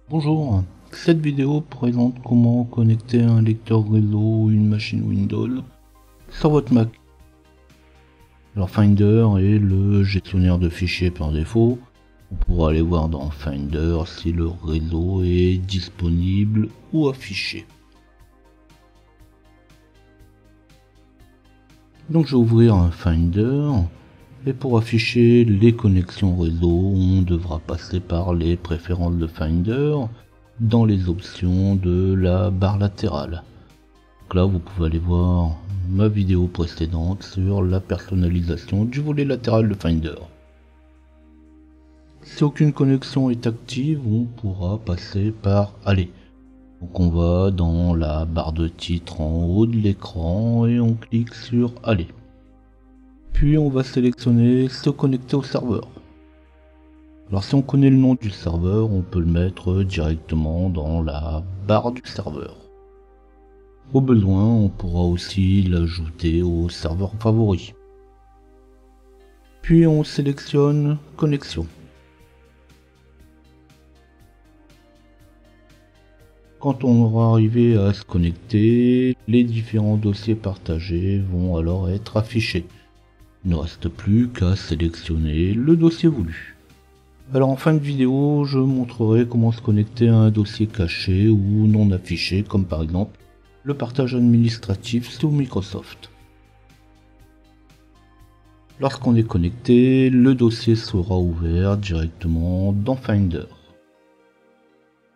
Bonjour, cette vidéo présente comment connecter un lecteur réseau ou une machine Windows sur votre Mac. Alors Finder est le gestionnaire de fichiers par défaut. On pourra aller voir dans Finder si le réseau est disponible ou affiché. Donc je vais ouvrir un Finder et pour afficher les connexions réseau, on devra passer par les préférences de Finder dans les options de la barre latérale. Donc là vous pouvez aller voir ma vidéo précédente sur la personnalisation du volet latéral de Finder. Si aucune connexion est active, on pourra passer par Aller. Donc on va dans la barre de titre en haut de l'écran et on clique sur Aller. Puis on va sélectionner se connecter au serveur. Alors si on connaît le nom du serveur, on peut le mettre directement dans la barre du serveur. Au besoin, on pourra aussi l'ajouter au serveur favori. Puis on sélectionne connexion. Quand on aura arrivé à se connecter, les différents dossiers partagés vont alors être affichés. Il ne reste plus qu'à sélectionner le dossier voulu. Alors en fin de vidéo, je montrerai comment se connecter à un dossier caché ou non affiché, comme par exemple le partage administratif sous Microsoft. Lorsqu'on est connecté, le dossier sera ouvert directement dans Finder.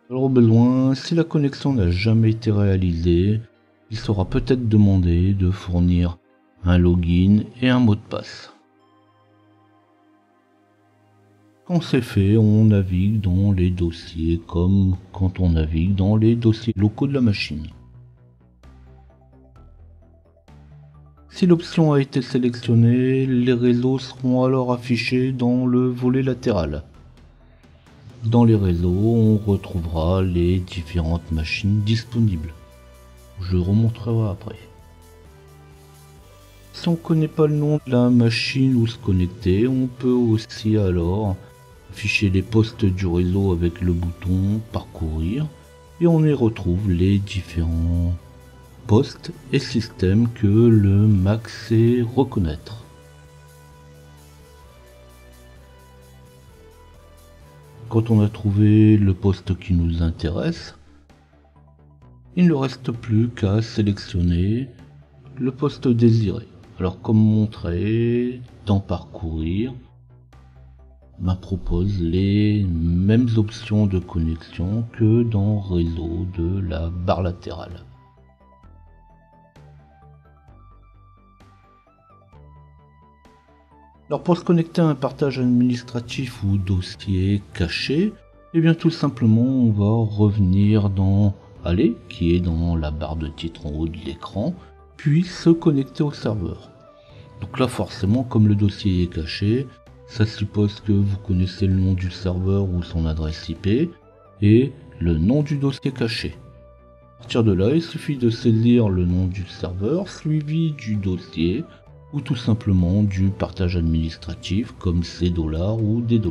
Alors au besoin, si la connexion n'a jamais été réalisée, il sera peut-être demandé de fournir un login et un mot de passe. Quand c'est fait, on navigue dans les dossiers comme quand on navigue dans les dossiers locaux de la machine. Si l'option a été sélectionnée, les réseaux seront alors affichés dans le volet latéral. Dans les réseaux, on retrouvera les différentes machines disponibles. Je le remontrerai après. Si on ne connaît pas le nom de la machine où se connecter, on peut aussi alors afficher les postes du réseau avec le bouton parcourir et on y retrouve les différents postes et systèmes que le Mac sait reconnaître. Quand on a trouvé le poste qui nous intéresse, il ne reste plus qu'à sélectionner le poste désiré. Alors comme montré dans parcourir, propose les mêmes options de connexion que dans réseau de la barre latérale. Alors pour se connecter à un partage administratif ou dossier caché, et bien tout simplement on va revenir dans Aller, qui est dans la barre de titre en haut de l'écran, puis se connecter au serveur. Donc là forcément comme le dossier est caché, ça suppose que vous connaissez le nom du serveur ou son adresse IP et le nom du dossier caché. À partir de là, il suffit de saisir le nom du serveur suivi du dossier ou tout simplement du partage administratif comme $, ou des $.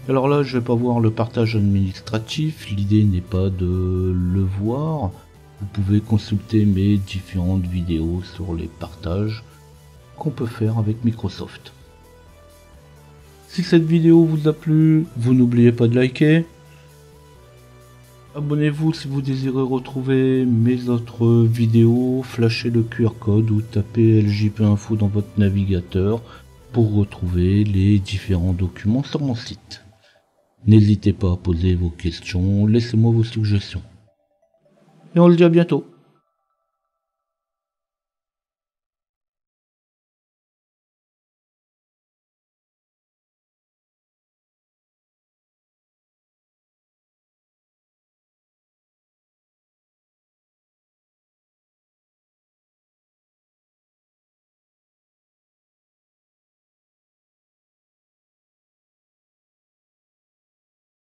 Alors là, je vais pas voir le partage administratif, l'idée n'est pas de le voir. Vous pouvez consulter mes différentes vidéos sur les partages qu'on peut faire avec Microsoft. Si cette vidéo vous a plu, vous n'oubliez pas de liker. Abonnez-vous si vous désirez retrouver mes autres vidéos, flashez le QR code ou tapez LJP Info dans votre navigateur pour retrouver les différents documents sur mon site. N'hésitez pas à poser vos questions, laissez-moi vos suggestions. Et on se dit à bientôt.